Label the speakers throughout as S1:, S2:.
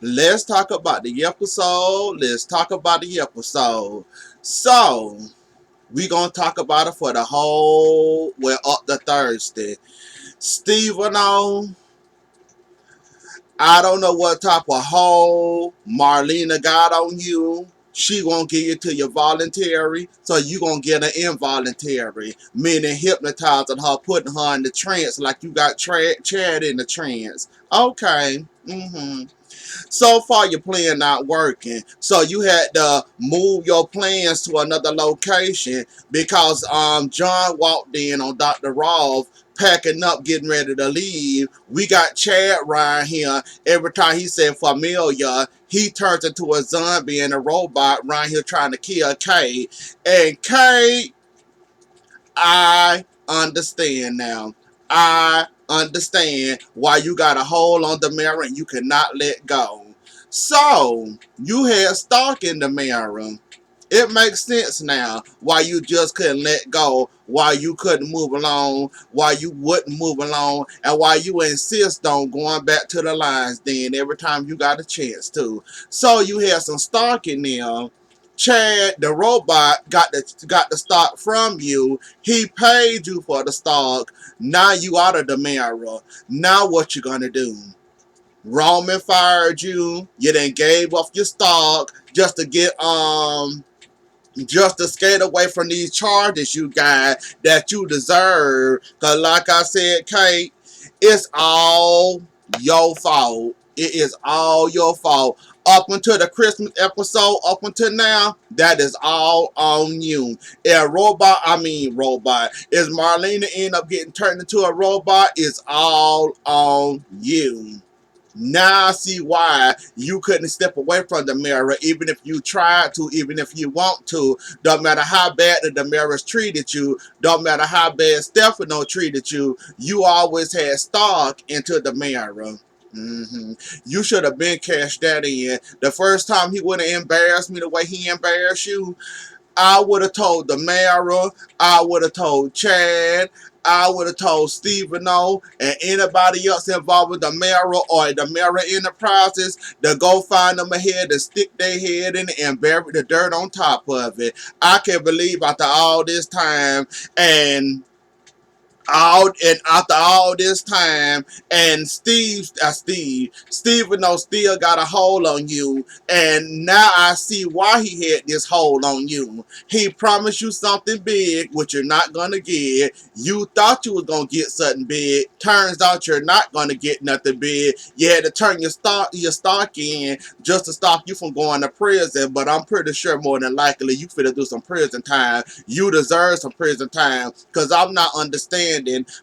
S1: Let's talk about the episode. Let's talk about the episode. So, we gonna talk about it for the whole, well, up to Thursday. Steven on, I don't know what type of hole Marlena got on you. She won't give it to you voluntary, so you gonna get an involuntary, meaning hypnotizing her, putting her in the trance like you got Chad in the trance. Okay. So far your plan not working, so you had to move your plans to another location because John walked in on Dr. Rolf packing up, getting ready to leave. We got Chad right here. Every time he said familiar, he turns into a zombie and a robot right here trying to kill Kate. And Kate, I understand now. I understand why you got a hold on the mirror and you cannot let go. So, you had stock in the mirror. It makes sense now why you just couldn't let go, why you couldn't move along, why you wouldn't move along, and why you insist on going back to the lines then every time you got a chance to. So you had some stock in there. Chad, the robot, got the stock from you. He paid you for the stock. Now you out of the mirror. Now what you gonna do? Roman fired you. You then gave up your stock just to skate away from these charges you got that you deserve. Cause like I said, Kate, it's all your fault. It is all your fault. Up until the Christmas episode, up until now, that is all on you. If robot, is Marlena end up getting turned into a robot, it's all on you. Now I see why you couldn't step away from the mirror, even if you tried to, even if you want to. Don't matter how bad the mirrors treated you. Don't matter how bad Stefano treated you. You always had stock into the mirror. You should have been cashed that in. The first time he would have embarrassed me the way he embarrassed you, I would have told the mayor, I would have told Chad, I would have told Stephen O, and anybody else involved with the mayor or the mayor enterprises to go find them a head and stick their head in it and bury the dirt on top of it. I can't believe after all this time and after all this time, and Steven though still got a hold on you, and now I see why he had this hold on you. He promised you something big, which you're not gonna get. You thought you was gonna get something big. Turns out you're not gonna get nothing big. You had to turn your stock in just to stop you from going to prison. But I'm pretty sure more than likely you finna do some prison time. You deserve some prison time, because I'm not understanding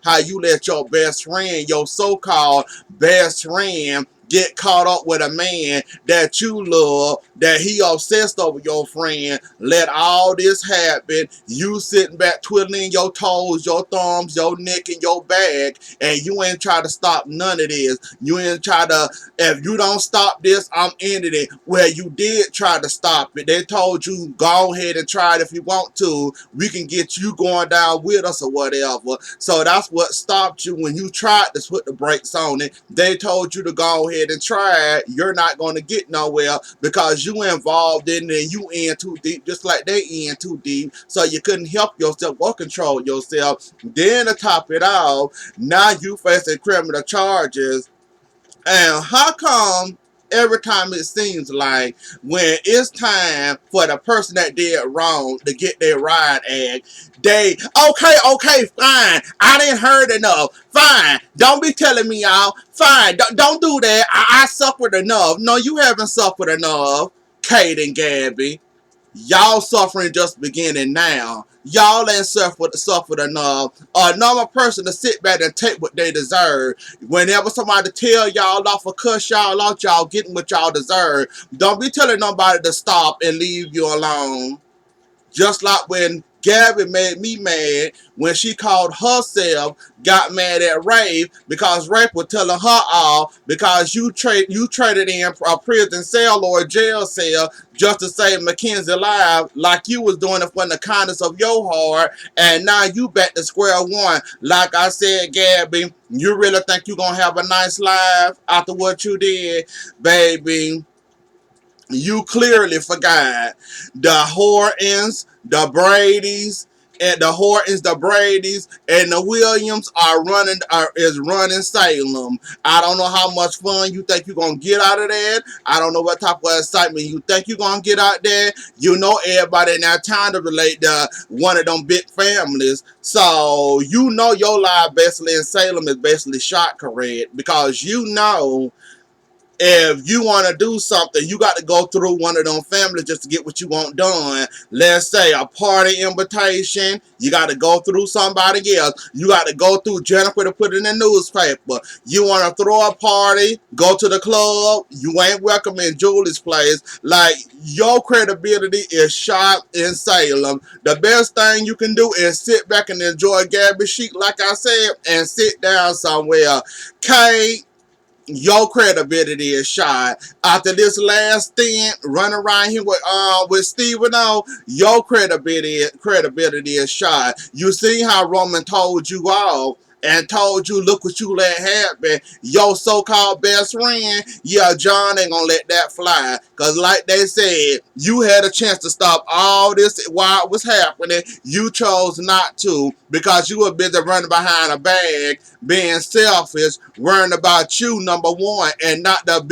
S1: how you let your best friend, your so-called best friend, get caught up with a man that you love, that he obsessed over your friend, let all this happen, you sitting back twiddling your toes, your thumbs, your neck, and your back, and you ain't try to stop none of this. You ain't try to, if you don't stop this, I'm ending it. Well, you did try to stop it. They told you, go ahead and try it if you want to. We can get you going down with us or whatever. So that's what stopped you when you tried to put the brakes on it. They told you to go ahead and try it. You're not going to get nowhere because you involved in it and you in too deep, just like they in too deep. So you couldn't help yourself or control yourself. Then to top it off, now you facing criminal charges. And how come every time it seems like when it's time for the person that did wrong to get their ride act, they, okay, fine. I didn't heard enough. Fine. Don't be telling me y'all. Fine. Don't do that. I suffered enough. No, you haven't suffered enough, Kate and Gabby. Y'all suffering just beginning now. Y'all ain't suffered enough. A normal person to sit back and take what they deserve. Whenever somebody tell y'all off or cuss y'all out, y'all getting what y'all deserve. Don't be telling nobody to stop and leave you alone. Just like when Gabby made me mad when she called herself, got mad at Rafe because Rafe was telling her all because you traded in a prison cell or a jail cell just to save Mackenzie alive, like you was doing it from the kindness of your heart, and now you back to square one. Like I said, Gabby, you really think you gonna have a nice life after what you did, baby? You clearly forgot the Hortons, the Bradys, and the Hortons, the Bradys, and the Williams is running Salem. I don't know how much fun you think you're gonna get out of that. I don't know what type of excitement you think you're gonna get out there. You know everybody in that town to relate to one of them big families. So you know your life basically in Salem is basically shot correct because you know if you want to do something, you got to go through one of them families just to get what you want done. Let's say a party invitation, you got to go through somebody else. You got to go through Jennifer to put it in the newspaper. You want to throw a party, go to the club, you ain't welcome in Julie's place. Like, your credibility is shot in Salem. The best thing you can do is sit back and enjoy Gabby Chic, like I said, and sit down somewhere. Kate, your credibility is shot. After this last stint running around here with Stephen O, your credibility is shot. You see how Roman told you off and told you, look what you let happen. Your so-called best friend, yeah, John ain't gonna let that fly. Cause like they said, you had a chance to stop all this while it was happening. You chose not to because you were busy running behind a bag, being selfish, worrying about you, number one, and not the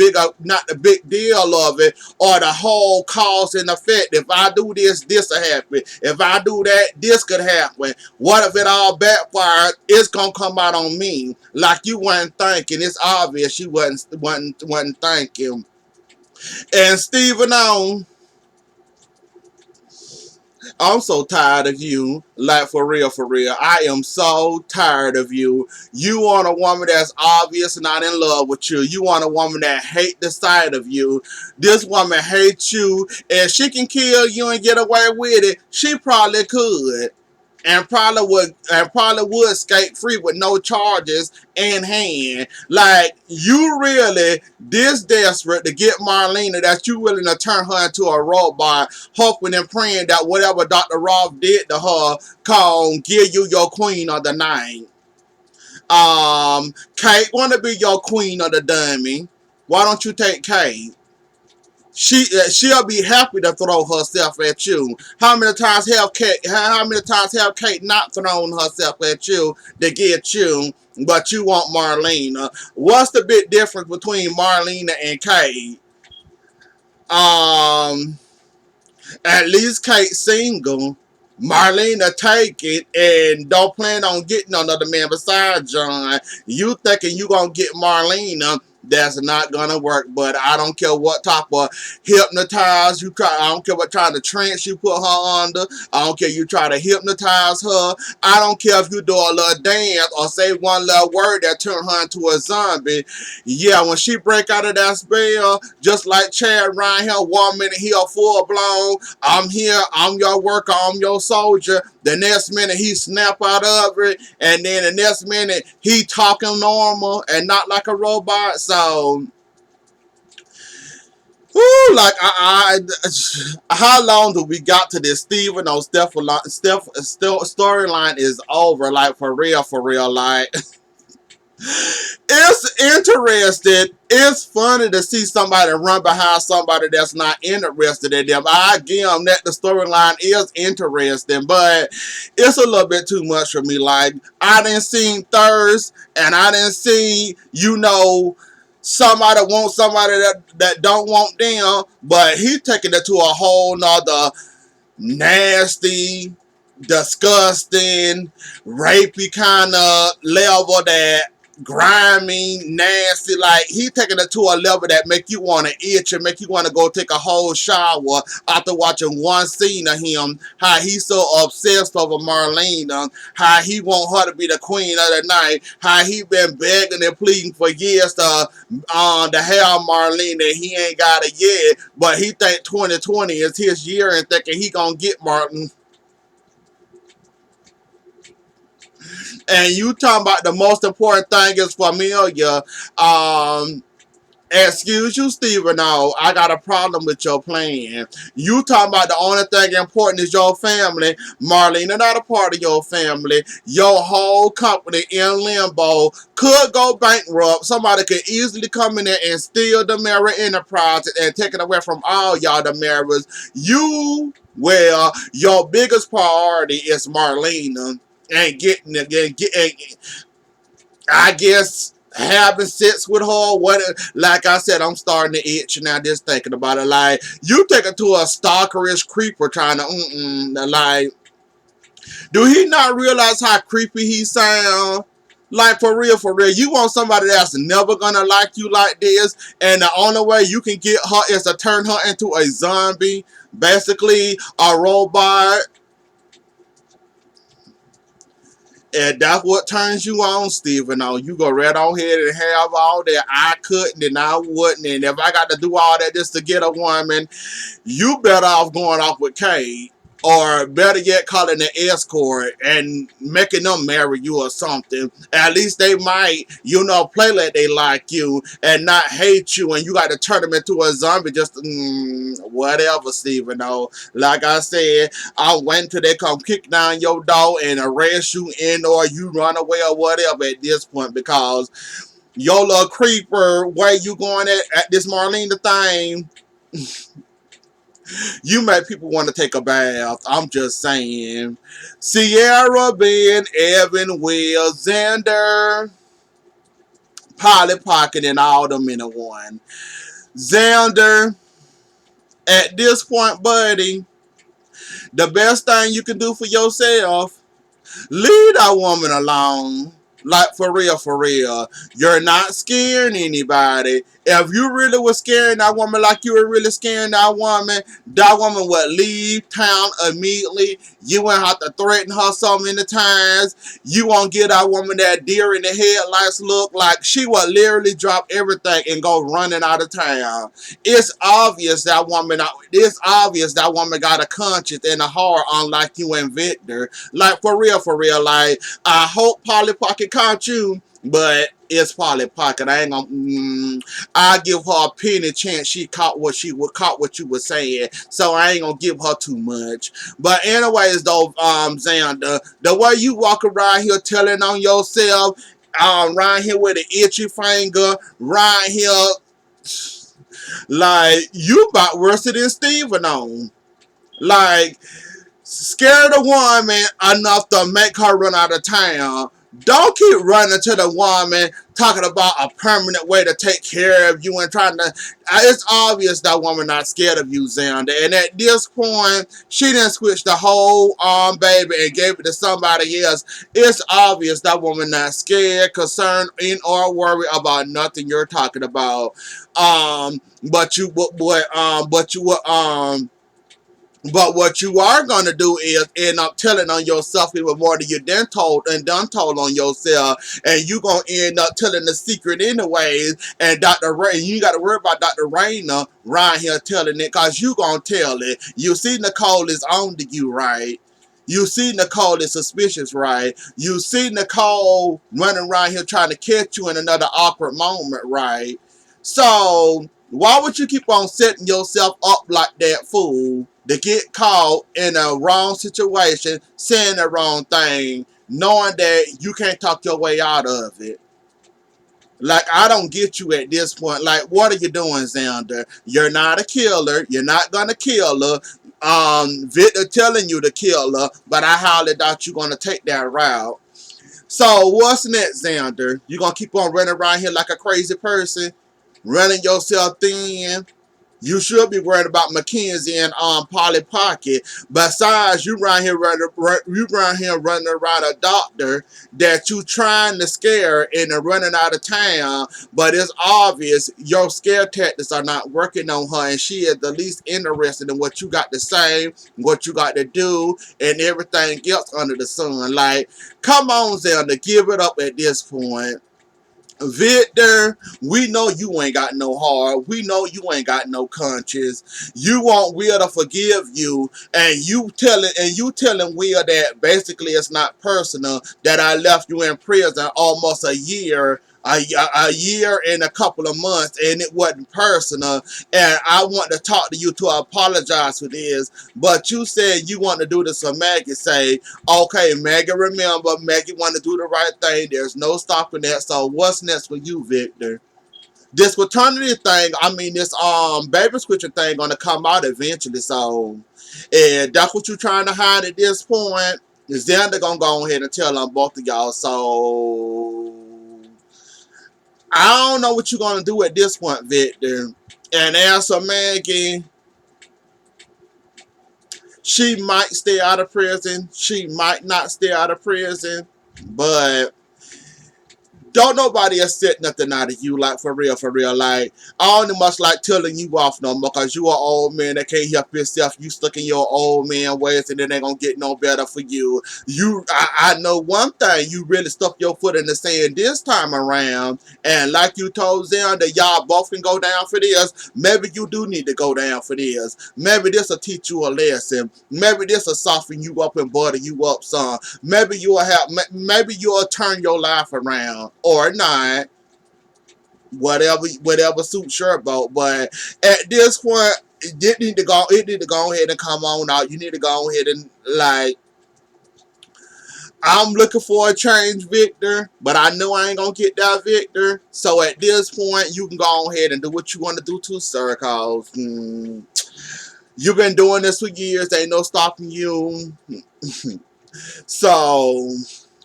S1: big deal of it, or the whole cause and effect. If I do this, this will happen. If I do that, this could happen. What if it all backfired? It's gonna come out on me. Like you weren't thinking. It's obvious you wasn't thinking. And Stephen O, I'm so tired of you. Like, for real, for real. I am so tired of you. You want a woman that's obvious not in love with you. You want a woman that hate the sight of you. This woman hates you. If she can kill you and get away with it, she probably could. And probably would skate free with no charges in hand. Like, you really this desperate to get Marlena that you willing to turn her into a robot, hoping and praying that whatever Dr. Roth did to her can give you your queen of the night. Kate wanna be your queen of the dummy. Why don't you take Kate? She'll be happy to throw herself at you. How many times have Kate not thrown herself at you to get you, but you want Marlena? What's the big difference between Marlena and Kate? Um, at least Kate single. Marlena take it and don't plan on getting another man besides John. You thinking you gonna get Marlena? That's not gonna work. But I don't care what type of hypnotize you try. I don't care what kind of trance you put her under. I don't care you try to hypnotize her. I don't care if you do a little dance or say one little word that turn her into a zombie. Yeah, when she break out of that spell, just like Chad Ryan here, 1 minute he a full blown, I'm here, I'm your worker, I'm your soldier. The next minute he snap out of it, and then the next minute he talking normal and not like a robot. So, whoo, like how long do we got to this Stephen O. Storyline is over, like for real, like. It's interesting. It's funny to see somebody run behind somebody that's not interested in them. I give them that the storyline is interesting, but it's a little bit too much for me. Like, I didn't see Thirst, and I didn't see, somebody want somebody that don't want them, but he's taking it to a whole nother nasty, disgusting, rapey kind of level, that grimy, nasty. Like, he taking it to a level that make you want to itch and make you want to go take a whole shower after watching one scene of him. How he's so obsessed over Marlena. How he want her to be the queen of the night. How he been begging and pleading for years to have Marlena. He ain't got it yet, but he think 2020 is his year and thinking he gonna get Martin. And you talking about the most important thing is familiar. Excuse you, Steven. No, I got a problem with your plan. You talking about the only thing important is your family. Marlena not a part of your family. Your whole company in limbo could go bankrupt. Somebody could easily come in there and steal the Mary Enterprise and take it away from all y'all, the Marys. You, well, your biggest priority is Marlena and getting I guess having sex with her, what? Like I said, I'm starting to itch now just thinking about it. Like you take it to a stalkerish creeper trying to like. Do he not realize how creepy he sound? Like for real, you want somebody that's never gonna like you like this, and the only way you can get her is to turn her into a zombie, basically a robot. And that's what turns you on, Stephen. Oh, you go right on ahead and have all that. I couldn't and I wouldn't. And if I got to do all that just to get a woman, you better off going off with Kate. Or better yet, calling an escort and making them marry you or something. At least they might, play like they like you and not hate you. And you got to turn them into a zombie just, whatever, Stephen. Oh, like I said, I wait till they come kick down your door and arrest you in or you run away or whatever at this point because your little creeper, where you going at this Marlena thing, you make people want to take a bath. I'm just saying. Sierra, Ben, Evan, Will, Xander, Polly Pocket, and all them in a one. Xander, at this point, buddy, the best thing you can do for yourself, leave that woman alone. Like, for real, for real. You're not scaring anybody. If you really were scaring that woman like you were really scaring that woman would leave town immediately. You wouldn't have to threaten her so many times. You won't get that woman that deer in the headlights look like she would literally drop everything and go running out of town. It's obvious that woman got a conscience and a heart unlike you and Victor. Like, for real, like, I hope Polly Pocket caught you, but it's Polly Pocket. I ain't gonna. I give her a penny chance she caught what you were saying. So I ain't gonna give her too much. But anyways, though, Xander, the way you walk around here telling on yourself, around here with an itchy finger, right here, like you about worse than Steven on. Like, scared a woman enough to make her run out of town. Don't keep running to the woman talking about a permanent way to take care of you and trying to. It's obvious that woman not scared of you, Xander. And at this point, she didn't switch the whole baby and gave it to somebody else. It's obvious that woman not scared, concerned, or worried about nothing you're talking about. But what you are gonna do is end up telling on yourself even more than you done told on yourself, and you gonna end up telling the secret anyways. And Dr. Ray, you gotta worry about Dr. Raina right here telling it, cause you gonna tell it. You see Nicole is on to you, right? You see Nicole is suspicious, right? You see Nicole running around here trying to catch you in another awkward moment, right? So why would you keep on setting yourself up like that, fool, to get caught in a wrong situation, saying the wrong thing, knowing that you can't talk your way out of it? Like, I don't get you at this point. Like, what are you doing, Xander? You're not a killer. You're not gonna kill her. Victor telling you to kill her, but I highly doubt you're gonna take that route. So what's next, Xander? You gonna keep on running around here like a crazy person, running yourself thin? You should be worried about Mackenzie and Polly Pocket. Besides, you around here running around a doctor that you trying to scare and are running out of town. But it's obvious your scare tactics are not working on her, and she is the least interested in what you got to say, what you got to do, and everything else under the sun. Like, come on, Zelda, give it up at this point. Victor, we know you ain't got no heart. We know you ain't got no conscience. You want Will to forgive you, and you telling Will that basically it's not personal. That I left you in prison almost a year and a couple of months, and it wasn't personal. And I want to talk to you to apologize for this. But you said you want to do this for Maggie. Say, okay, Maggie, remember, Maggie want to do the right thing. There's no stopping that. So what's next for you, Victor? This paternity thing, I mean, this baby switcher thing gonna come out eventually. So, and that's what you're trying to hide at this point. Is then they're gonna go ahead and tell on both of y'all. So I don't know what you're gonna do at this point, Victor. And as for Maggie, she might stay out of prison. She might not stay out of prison. But don't nobody accept nothing out of you, like for real, for real. Like, I don't much like telling you off no more, because you are old man that can't help yourself. You stuck in your old man ways, and it ain't gonna get no better for you. I know one thing, you really stuck your foot in the sand this time around, and like you told them that y'all both can go down for this, maybe you do need to go down for this. Maybe this will teach you a lesson. Maybe this will soften you up and butter you up some. Maybe you'll turn your life around or not, whatever suits your boat. But at this point, it need to go ahead and come on out. You need to go ahead and, like, I'm looking for a change, Victor, but I know I ain't gonna get that, Victor. So at this point, you can go ahead and do what you want to do too, sir, cause you've been doing this for years. Ain't no stopping you. So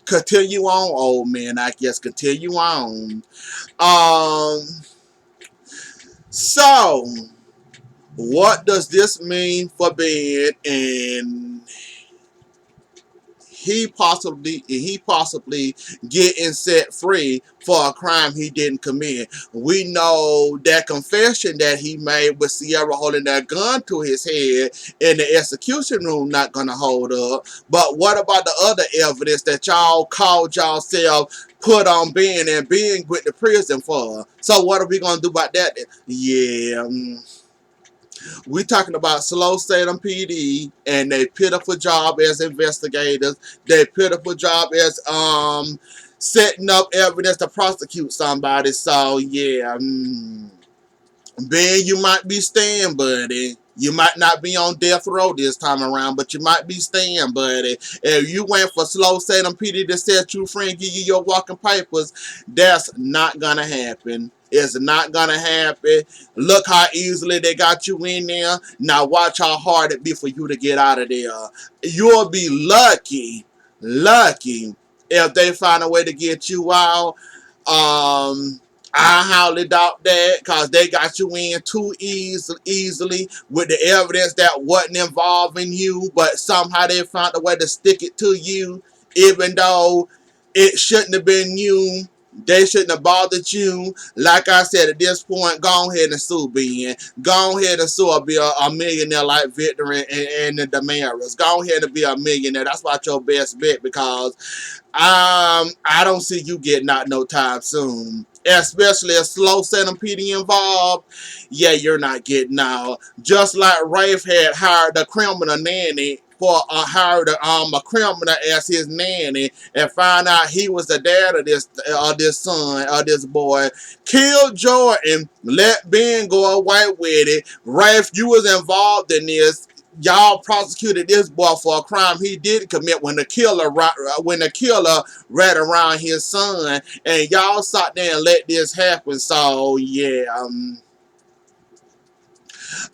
S1: continue on, old man. I guess continue on. Um. So what does this mean for Ben? And he possibly getting set free for a crime he didn't commit. We know that confession that he made with Sierra holding that gun to his head in the execution room not gonna hold up. But what about the other evidence that y'all called yourself put on Ben and Ben went to prison for? So what are we gonna do about that? Yeah. We talking about Slow Salem PD and they pitiful job as investigators. They pitiful job as setting up evidence to prosecute somebody. So yeah, Ben, you might be staying, buddy. You might not be on death row this time around, but you might be staying, buddy. If you went for Slow Salem PD to set you free and give you your walking papers, that's not gonna happen. It's not gonna happen. Look how easily they got you in there. Now watch how hard it be for you to get out of there. You'll be lucky if they find a way to get you out. I highly doubt that, because they got you in too easily with the evidence that wasn't involving you, but somehow they found a way to stick it to you, even though it shouldn't have been you. They shouldn't have bothered you. Like I said, at this point, go ahead and sue Ben. Go ahead and sue or be a millionaire like Victor and the Damaras. Go ahead and be a millionaire. That's about your best bet, because I don't see you getting out no time soon. Especially a Slow Salem PD involved. Yeah, you're not getting out. Just like Rafe had hired a criminal nanny for hired a criminal as his nanny, and find out he was the dad of this son or this boy. Killed Jordan, let Ben go away with it. Rafe, you was involved in this. Y'all prosecuted this boy for a crime he did commit when the killer ran around his son, and y'all sat there and let this happen. So yeah,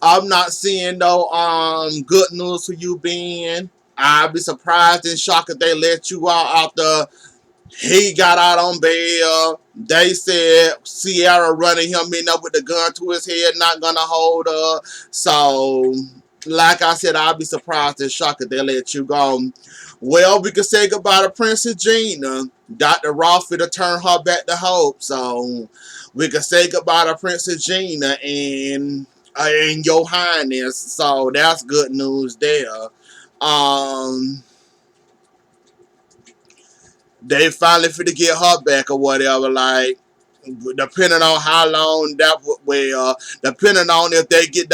S1: I'm not seeing no good news for you, Ben. I'd be surprised and shocked if they let you out after he got out on bail. They said Sierra running him in up with the gun to his head, not gonna hold up. So, like I said, I'll be surprised and shocked if they let you go. Well, we can say goodbye to Princess Gina. Dr. Roth to turn her back to hope. So, we can say goodbye to Princess Gina and Your Highness. So, that's good news there. Um, they finally fit to get her back or whatever. Like, depending on how long that well, depending on if they get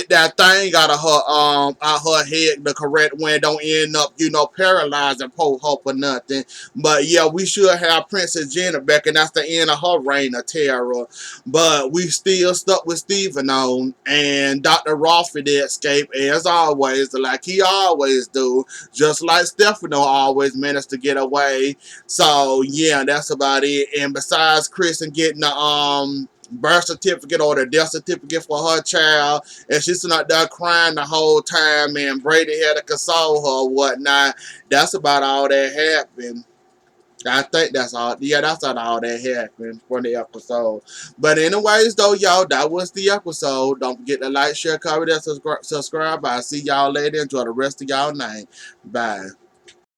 S1: that thing out her head the correct way, don't end up, paralyzed and poor hope or nothing. But yeah, we should have Princess Janet back, and that's the end of her reign of terror. But we still stuck with Stephen on, and Dr. Rothie did escape as always, like he always do, just like Stefano always managed to get away. So yeah, that's about it. And besides Kristen getting the birth certificate or the death certificate for her child, and she's not there crying the whole time, and Brady had to console her or whatnot. That's about all that happened. I think that's all. Yeah, that's not all that happened for the episode. But anyways, though, y'all, that was the episode. Don't forget to like, share, comment, and subscribe. I'll see y'all later. Enjoy the rest of y'all night. Bye.